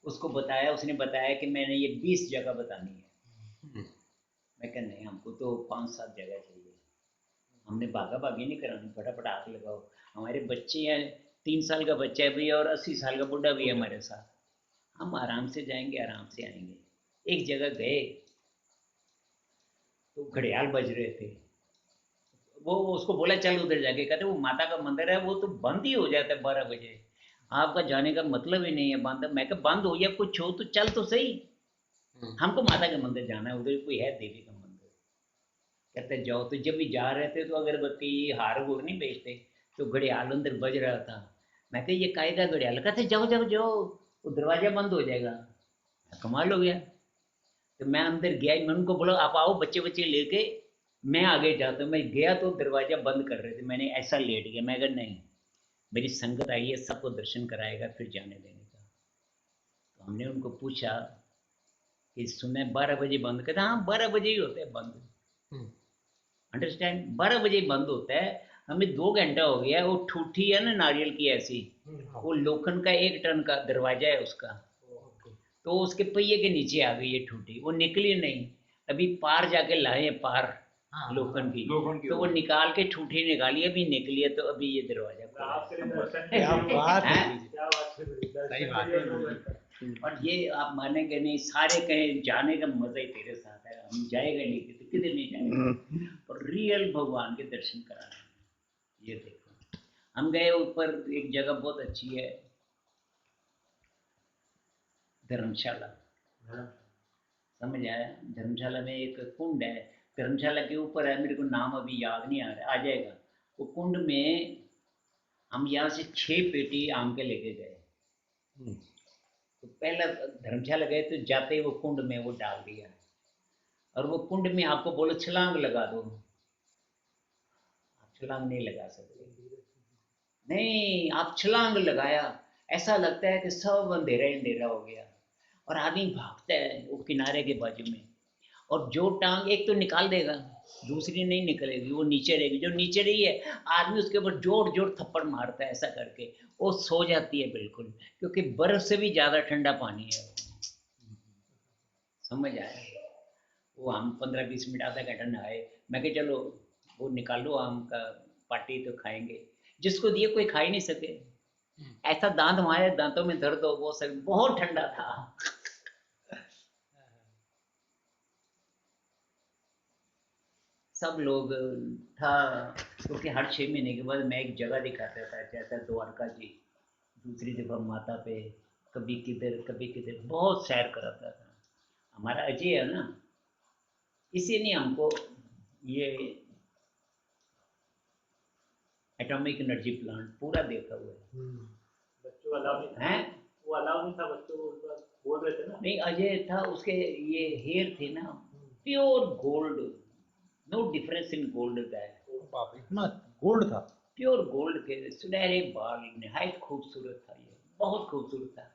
उसको बताया, उसने बताया कि मैंने ये 20 जगह बतानी है। मैं कहा नहीं, हमको तो 5-7 जगह चाहिए, हमने भागा भागी नहीं करानी, फटाफट हाथ लगाओ। हमारे बच्चे हैं, 3 साल का बच्चा भी है और 80 साल का बुढ़ा भी है हमारे साथ, हम आराम से जाएंगे, आराम से आएंगे। एक जगह गए तो घड़ियाल बज रहे थे, वो उसको बोला चल उधर जाके, कहते वो माता का मंदिर है, वो तो बंद ही हो जाता है 12 बजे, आपका जाने का मतलब ही नहीं है बंद। मैं कहा बंद हो गया, कुछ हो तो चल तो सही, हमको माता के मंदिर जाना है, उधर कोई है देवी का मंदिर। कहते जाओ। तो जब भी जा रहे थे तो अगरबत्ती हार वोर नहीं बेचते, तो घड़ियाल अंदर बज रहा था। मैं कहा ये काय का घड़ियाल? कहते जाओ जाओ जाओ, वो दरवाजा बंद हो जाएगा। कमाल हो गया। तो मैं अंदर गया, मैं उनको बोला आप आओ बच्चे बच्चे लेके, मैं आगे जाता हूँ। मैं गया तो दरवाजा बंद कर रहे थे, मैंने ऐसा लेट गया। मैं कहा नहीं, मेरी संगत आई है, सबको दर्शन कराएगा फिर जाने देने का। तो हमने उनको पूछा कि सुने 12 बजे बंद? कहते हाँ 12 बजे ही होता है बंद। अंडरस्टैंड, 12 बजे ही बंद होता है। हमें 2 घंटा हो गया। वो ठूठी है ना नारियल की ऐसी, वो लोखंड का 1 टन का दरवाजा है उसका, तो उसके पहिए के नीचे आ गई ये ठूठी, वो निकली नहीं। अभी पार जाके लाए हैं, पार लोखंड की, तो वो निकाल के ठूठी निकाली, अभी निकली है, तो अभी ये दरवाजा खुला आपके लिए है। दर्शन के क्या लिए- बात है, हैं? क्या बात कर रही है? सही दर्शन बात के लिए है। 2 घंटा। और ये आप मानेंगे नहीं, सारे कहें जाने का मजा ही तेरे साथ है, हम जाएगा नहीं तो किधर नहीं जाएंगे, और रियल भगवान के दर्शन कराने। ये देखो, हम गए ऊपर, एक जगह बहुत अच्छी है, धर्मशाला। समझ आया? धर्मशाला में एक कुंड है, धर्मशाला के ऊपर है, मेरे को नाम अभी याद नहीं आ रहा, आ जाएगा। वो कुंड में हम यहाँ से 6 पेटी आम के लेके गए। तो पहला धर्मशाला गए तो जाते ही वो कुंड में वो डाल दिया, और वो कुंड में आपको बोलो छलांग लगा दो, आप छलांग नहीं लगा सकते। नहीं, आप छलांग लगाया, ऐसा लगता है कि सब अंधेरा ही अंधेरा हो गया, और आदमी भागता है वो किनारे के बाजू में, और जो टांग एक तो निकाल देगा, दूसरी नहीं निकलेगी, वो नीचे रहेगी। जो नीचे रही है, आदमी उसके ऊपर जोर जोर थप्पड़ मारता है, ऐसा करके वो सो जाती है बिल्कुल, क्योंकि बर्फ से भी ज्यादा ठंडा पानी है वो। समझ आया? वो हम 15-20 मिनट आधा घंटा नहाए। मैं कहा चलो वो निकालो आम का, पार्टी तो खाएंगे। जिसको दिए कोई खा ही नहीं सके, ऐसा दांत हमारे दांतों में दर्द हो, वो सब बहुत ठंडा था। सब लोग था, क्योंकि हर 6 महीने के बाद मैं एक जगह दिखाता था, जैसा द्वारका जी, दूसरी जगह माता पे, कभी किधर बहुत सैर कराता था। हमारा अजय है ना, इसी ने हमको ये एटॉमिक एनर्जी प्लांट पूरा देखा हुआ है। बच्चों अलाउ नहीं था, हैं? वो अलाउ नहीं था बच्चों को, उस बार बोल रहे थे ना। नहीं, अजय था, उसके ये हेयर थे ना pure gold, no difference in gold का है, बाप रे, इतना गोल्ड था। प्योर गोल्ड के सुनहरे बाल, निहायत खूबसूरत था, ये बहुत खूबसूरत था,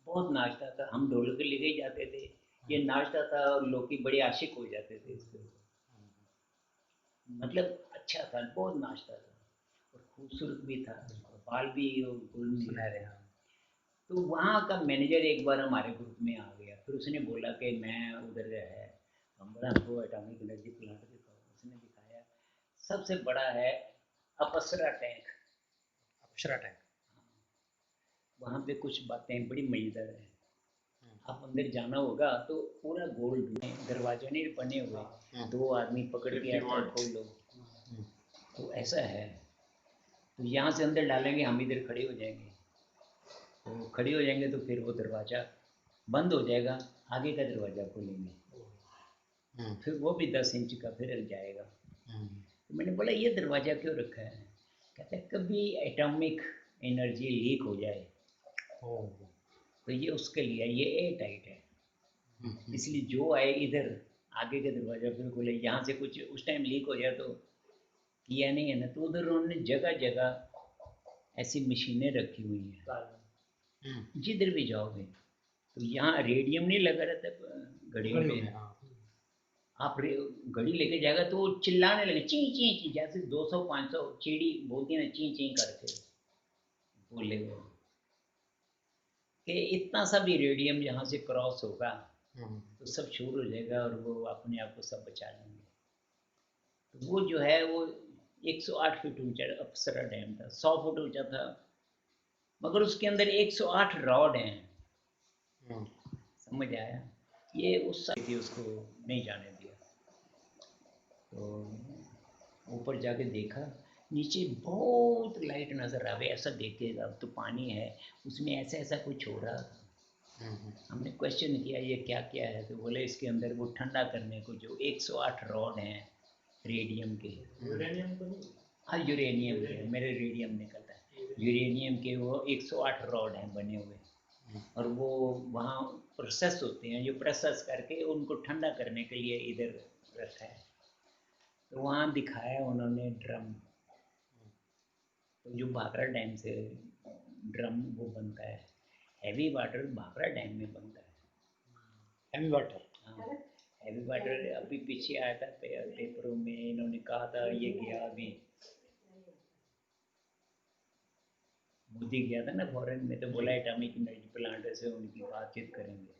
बहुत नाचता था। हम ढोल के लेके जाते थे, ये नाचता था और लोग की बड़े आशिक हो जाते थे इसके ऊपर। मतलब अच्छा था, बहुत नाचता था और खूबसूरत भी था, बाल भी गोल्ड सुनहरे। तो वहाँ का मैनेजर एक बार हमारे ग्रुप में आ गया, फिर उसने बोला कि मैं उधर है, हम बोला हमको एटॉमिक एनर्जी प्लांट दिखाओ। उसने दिखाया, सबसे बड़ा है अपसरा टैंक। अप्सरा टैंक। वहाँ पे कुछ बातें बड़ी मजेदार हैं, आप अंदर जाना होगा तो पूरा गोल्ड में दरवाजे नहीं बने हुए, 2 आदमी पकड़ के ऐसा खोलो, तो ऐसा है। तो यहाँ से अंदर डालेंगे, हम इधर खड़े हो जाएंगे, तो खड़े हो जाएंगे तो फिर वो दरवाज़ा बंद हो जाएगा, आगे का दरवाज़ा खोलेंगे, फिर वो भी 10 इंच का फिर जाएगा। तो मैंने बोला ये दरवाज़ा क्यों रखा है? कहते हैं कभी एटॉमिक एनर्जी लीक हो जाए तो ये उसके लिए, ये एयर टाइट है, इसलिए जो आए इधर आगे का दरवाज़ा फिर खोले। यहाँ से कुछ उस टाइम लीक हो जाए तो किया नहीं है ना, तो उधर उन्होंने जगह जगह ऐसी मशीनें रखी हुई हैं, जिधर भी जाओगे तो यहाँ रेडियम नहीं लगा रहता घड़ियों पे, आप घड़ी लेके जाएगा तो वो चिल्लाने लगे, ची ची ची, जैसे 200-500 चिड़ी बोलती है ना, ची ची करके बोले वो, कि इतना सा भी रेडियम यहाँ से क्रॉस होगा तो सब शुरू हो जाएगा और वो अपने आप को सब बचा लेंगे। तो वो जो है वो 108 फीट ऊंचा अप्सरा डैम था, 100 फुट ऊंचा था, मगर उसके अंदर 108 रॉड हैं। समझ आया? ये उस साइड थी, उसको नहीं जाने दिया। तो ऊपर जाके देखा, नीचे बहुत लाइट नज़र आवे, ऐसा देखेगा अब तो पानी है, उसमें ऐसा ऐसा कुछ हो रहा था। हमने क्वेश्चन किया ये क्या क्या है, तो बोले इसके अंदर वो ठंडा करने को जो 108 रॉड हैं रेडियम के, यूरेनियम तो नहीं, हाँ यूरेनियम के, मेरे रेडियम निकलता है, यूरेनियम के वो 108 रॉड हैं बने हुए, और वो वहाँ प्रोसेस होते हैं, जो प्रोसेस करके उनको ठंडा करने के लिए इधर रखा है। तो वहाँ दिखाया उन्होंने ड्रम, तो जो भाखड़ा डैम से ड्रम वो बनता है, हैवी वाटर भाखड़ा डैम में बनता है। हैवी वाटर, हाँ, हैवी वाटर अभी पीछे आया था पेपरों में, इन्होंने कहा था ये गया, अभी मोदी गया था ना फॉरेन में, तो बोला एटॉमिक एनर्जी प्लांट से उनकी बातचीत करेंगे।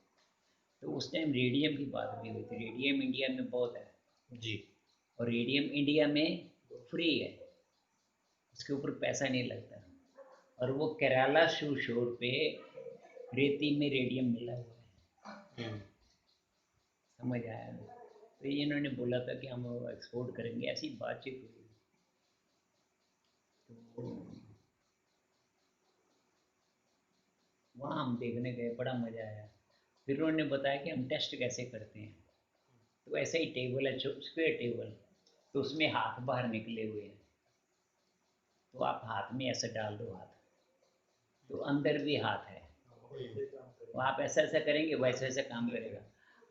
तो उस टाइम रेडियम की बात भी हुई थी, रेडियम इंडिया में बहुत है जी, और रेडियम इंडिया में फ्री है, उसके ऊपर पैसा नहीं लगता, और वो केरला शोर पे रेती में रेडियम मिला हुआ है। समझ आया? तो ये इन्होंने बोला था कि हम एक्सपोर्ट करेंगे, ऐसी बातचीत हुई। तो वहाँ हम देखने गए, बड़ा मज़ा आया। फिर उन्होंने बताया कि हम टेस्ट कैसे करते हैं, तो ऐसा ही टेबल है, स्क्वायर टेबल, तो उसमें हाथ बाहर निकले हुए हैं, तो आप हाथ में ऐसा डाल दो हाथ, तो अंदर भी हाथ है, तो आप ऐसा ऐसा करेंगे वैसे वैसे काम करेगा।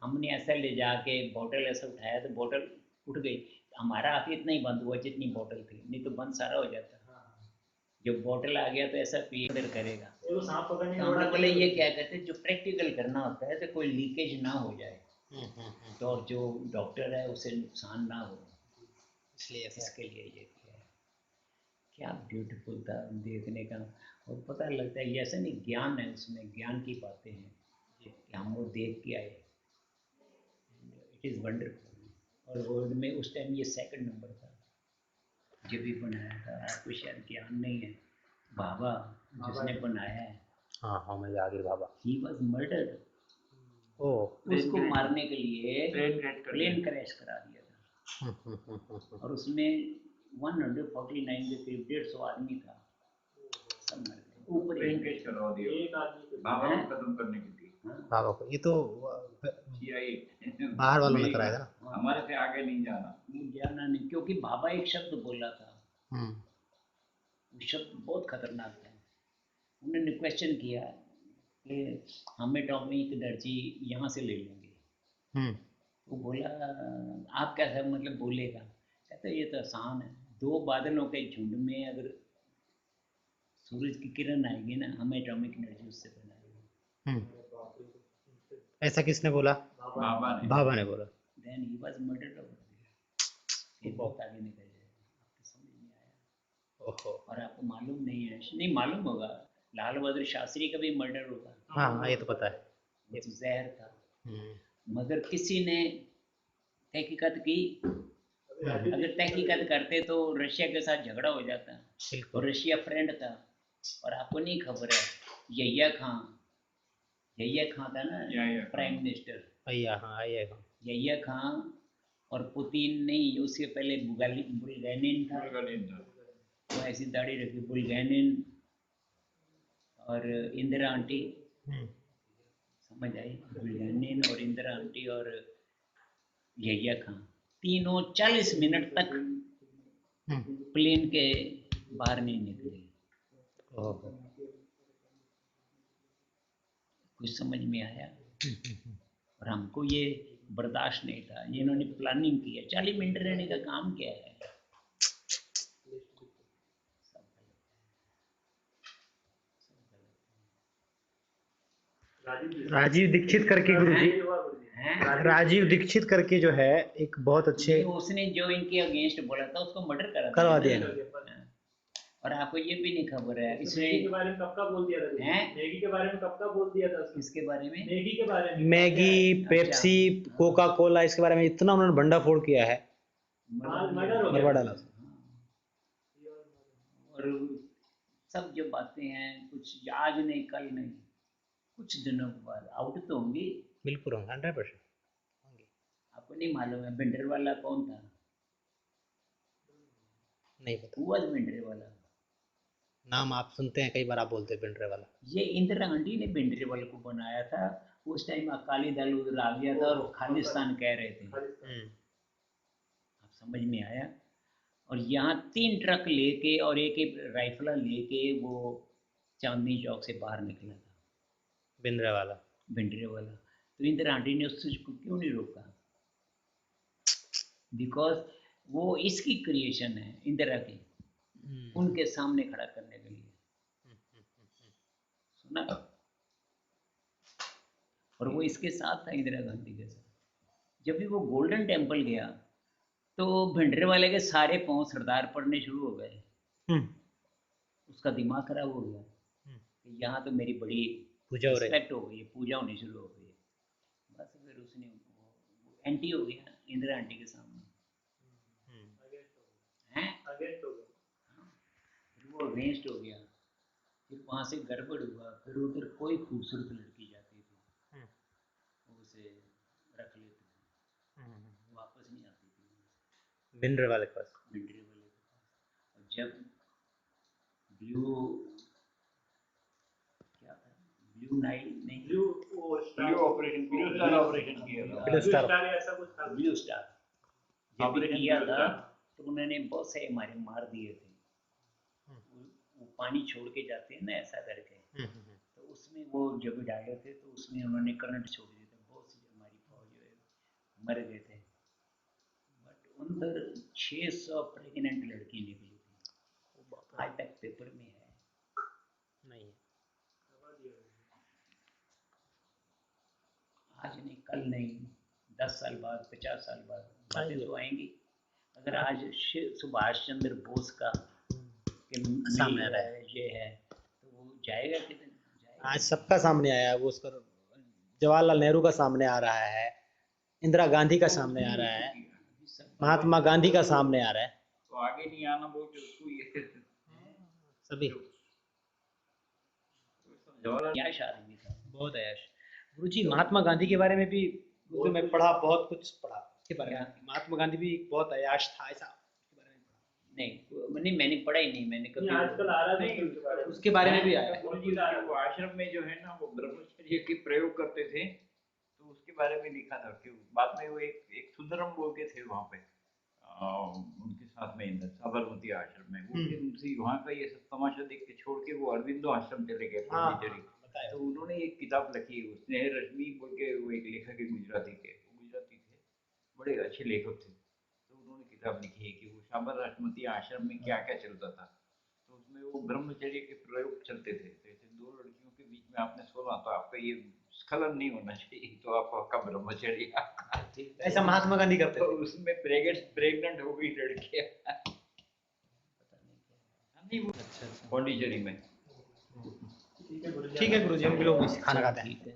हमने ऐसा ले जाके बोतल ऐसा उठाया तो बोतल उठ गई, हमारा हाथ इतना ही बंद हुआ जितनी बोतल थी, नहीं तो बंद सारा हो जाता। जब बोतल आ गया तो ऐसा पीकर करेगा। वो सांप पकड़ने तो हमने बोले ये क्या कहते हैं, जो प्रैक्टिकल करना होता है तो कोई लीकेज ना हो जाए, तो और जो डॉक्टर है उसे नुकसान ना हो, इसलिए इसके लिए ये किया है। क्या ब्यूटीफुल था देखने का, और पता लगता है ये ऐसा नहीं, ज्ञान है उसमें, ज्ञान की बातें हैं कि हम वो देख के आए, इट इज़ वंडरफुल। और वर्ल्ड में उस टाइम ये 2nd नंबर था जो भी बनाया था। आपको शायद ज्ञान नहीं है, बाबा जिसने बनाया है, हाँ हाँ, मैं आगे बाबा, ही वॉज मर्डर्ड, ओ उसको मारने के लिए प्लेन क्रैश करा दिया था। और उसमें 149 के करीब 150 आदमी था, सब मर गए ऊपर ही। एंगेज करवा दिया एक आदमी को बाबा को खत्म करने के लिए। बाबा को ये तो CIA बाहर वालों ने कराया था ना। हमारे से आगे नहीं जाना। जाना नहीं, क्योंकि बाबा एक शब्द बोला था, हम्म, वो शब्द बहुत खतरनाक था। उन्होंने क्वेश्चन किया कि हम एटॉमिक एनर्जी यहाँ से ले लेंगे। हम्म, वो बोला आप कैसा मतलब बोलेगा? कहते ये तो आसान है, 2 बादलों के झुंड में अगर सूरज की किरण आएगी ना, हम एटॉमिक एनर्जी उससे बनाएंगे। हम्म। ऐसा किसने बोला? बाबा ने बाबा ने बोला। Then he was murdered over there. ये बहुत आगे निकल जाएगा, आपको समझ नहीं आया। ओहो। और आपको मालूम नहीं है, नहीं मालूम होगा, लाल बहादुर शास्त्री का भी मर्डर हुआ, हाँ हाँ, ये तो पता है। वो तो जहर था। हम्म, मगर किसी ने तहकीकात की। हम्म, अगर तहकीकात करते तो रशिया के साथ झगड़ा हो जाता, और बिल्कुल। रशिया फ्रेंड था। और आपको नहीं खबर है, यहिया खां था ना यहिया खां। प्राइम मिनिस्टर, भैया हाँ आइएगा। यहिया खां और पुतिन नहीं, उसके पहले बुल्गैनिन था, बुल्गारियन था। वो ऐसी दाढ़ी रखी, बुल्गैनिन और इंदिरा आंटी, हम्म, समझ आई? बुल्गैनिन और इंदिरा आंटी और यहिया खां, तीनों 40 मिनट तक प्लेन के बाहर नहीं निकले। ओहो। कुछ समझ में आया? और हमको ये बर्दाश्त नहीं था, ये इन्होंने प्लानिंग की है। 40 मिनट रहने का काम क्या है? सब गलत है, सब गलत है। राजीव दीक्षित करके गुरुजी, हैं? राजीव दीक्षित करके जो है एक बहुत अच्छे नहीं, उसने जो इनके अगेंस्ट बोला था उसको मर्डर करवा दिया ना। हाँ। और आपको ये भी नहीं खबर है इसने मैगी के बारे में कब का बोल दिया था? हैं? मैगी के बारे में कब का बोल दिया था उसने? इसके बारे में मैगी के बारे में मैगी, पेप्सी, कोका कोला, इसके बारे में इतना उन्होंने भंडाफोड़ किया है, मर्डर हो गया। मरवा डाला। और सब जो बातें हैं कुछ आज नहीं कल नहीं, कुछ दिनों के बाद आउट तो होंगी। बिल्कुल 100%। आपको नहीं मालूम है भिंडरवाला कौन था? नहीं पता, हुआ भिंडरवाला, नाम आप सुनते हैं कई बार, आप बोलते हैं पिंडरे वाला। ये इंदिरा गांधी ने भिंडरवाला को बनाया था। उस टाइम अकाली दल उधर आ गया था और खालिस्तान कह रहे थे। आप समझ में आया? और यहाँ 3 ट्रक लेके और एक राइफला लेके वो चांदनी चौक से बाहर निकला था पिंडरे वाला। भिंडरे वाला। तो इंदिरा आंटी ने उस चीज को क्यों नहीं रोका? बिकॉज वो इसकी क्रिएशन है, इंदिरा की, उनके सामने खड़ा करने के लिए। सुना? और वो इसके साथ था, इंदिरा गांधी के साथ। जब भी वो गोल्डन टेम्पल गया तो भिंडरे वाले के सारे पांव सरदार पड़ने शुरू हो गए। उसका दिमाग खराब हो गया कि यहाँ तो मेरी बड़ी पूजा हो रही है। रिस्पेक्ट हो गई है, पूजा होनी शुरू हो गई है। बस फिर उसने एंटी हो गया इंदिरा आंटी के सामने। हैं? अगेंस्ट हो गया। फिर वो अगेंस्ट हो गया। फिर वहाँ से गड़बड़ हुआ। फिर उधर कोई खूबसूरत लड़की जाती थी, वो उसे रख लेते थे, वापस नहीं आती थी पिंडरे वाले के पास। भिंडरे वाले के पास। और जब ब्लू क्या था, ब्लू नाइट नहीं, blue operation blue star operation किया था। Blue star. ऐसा कुछ था। ब्लू स्टार जब भी ऑपरेशन किया ब्लू था स्टार। तो उन्होंने बहुत से हमारे मार दिए थे। वो पानी छोड़ के जाते हैं ना ऐसा करके, तो उसमें वो जब डाले थे तो उसमें उन्होंने करंट छोड़ दिया था। बहुत सी हमारी फौज जो है मर गए थे। बट अंदर 600 प्रेग्नेंट लड़की निकली थी। आज तक पेपर में है। नहीं है। आज नहीं कल नहीं, 10 साल बाद 50 साल बाद बातें तो आएंगी। अगर आज सुभाष चंद्र बोस का सामने आ रहा है, ये है तो वो जाएगा कितने जाएगा? आज सबका सामने आया है। वो उसका जवाहरलाल नेहरू का सामने आ रहा है, इंदिरा गांधी का सामने आ रहा है, महात्मा गांधी का सामने आ रहा है, तो आगे नहीं आना बहुत उसको ये सभी। जवाहरलाल यश आदमी था। बहुत है यश। गुरुजी महात्मा गांधी के बारे में भी गुरुजी मैं पढ़ा, बहुत कुछ पढ़ा कि इसके बारे क्या? में महात्मा गांधी भी बहुत अयाश था ऐसा इसके बारे में पढ़ा। नहीं मैंने पढ़ा ही नहीं, मैंने कभी आजकल आ रहा है नहीं, उसके बारे में। उसके बारे में भी आया है। गुरु जी वो आश्रम में जो है ना वो ब्रह्मचर्य के प्रयोग करते थे, तो उसके बारे में लिखा था कि बाद में वो एक सुंदरम बोल के थे वहाँ पे, उनके साथ में इंदर साबरमती आश्रम में वो उनसे वहाँ का ये सब तमाशा देख के छोड़ के वो अरविंदो आश्रम चले गए हाँ, पांडिचेरी। बताया। तो उन्होंने एक किताब लिखी, स्नेह रश्मि बोल के, वो एक लेखक है गुजराती के, वो गुजराती थे, बड़े अच्छे लेखक थे। तो उन्होंने किताब लिखी है कि वो साबरमती आश्रम में क्या क्या चलता था। तो उसमें वो ब्रह्मचर्य के प्रयोग चलते थे। तो ऐसे दो लड़कियों के बीच में आपने सोना तो आपका ये स्खलन नहीं होना चाहिए, तो आपका ब्रह्मचर्य ऐसा महात्मा गांधी करते तो थे। उसमें प्रेग्नेंट हो गई लड़कियां। नहीं वो अच्छा अच्छा पांडिचेरी में। ठीक है गुरुजी। ठीक है गुरुजी, हम भी लोग खाना खाते हैं। ठीक है।